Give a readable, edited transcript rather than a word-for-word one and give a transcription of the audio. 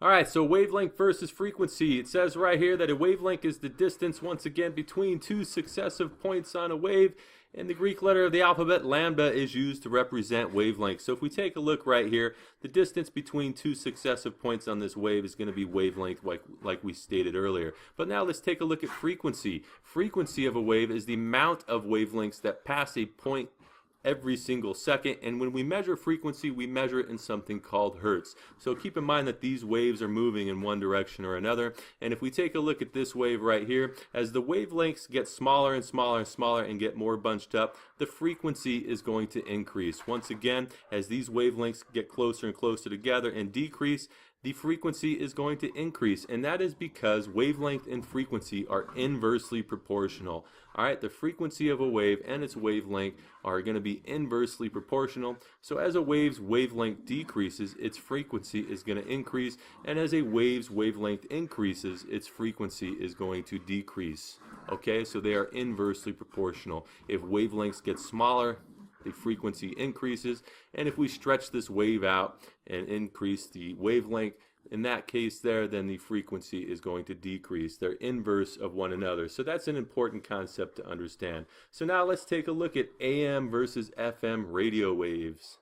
All right, so wavelength versus frequency. It says right here that a wavelength is the distance, once again, between two successive points on a wave. And the Greek letter of the alphabet, lambda, is used to represent wavelength. So if we take a look right here, the distance between two successive points on this wave is going to be wavelength, like we stated earlier. But now let's take a look at frequency. Frequency of a wave is the amount of wavelengths that pass a point every single second, and when we measure frequency, we measure it in something called hertz. So keep in mind that these waves are moving in one direction or another, and if we take a look at this wave right here, as the wavelengths get smaller and smaller and smaller and get more bunched up, the frequency is going to increase. Once again, as these wavelengths get closer and closer together and decrease, the frequency is going to increase, and that is because wavelength and frequency are inversely proportional. Alright, the frequency of a wave and its wavelength are going to be inversely proportional. So as a wave's wavelength decreases, its frequency is going to increase, and as a wave's wavelength increases, its frequency is going to decrease. Okay, so they are inversely proportional. If wavelengths get smaller, the frequency increases, and if we stretch this wave out and increase the wavelength, in that case then the frequency is going to decrease. They're inverse of one another. So that's an important concept to understand. So now let's take a look at AM versus FM radio waves.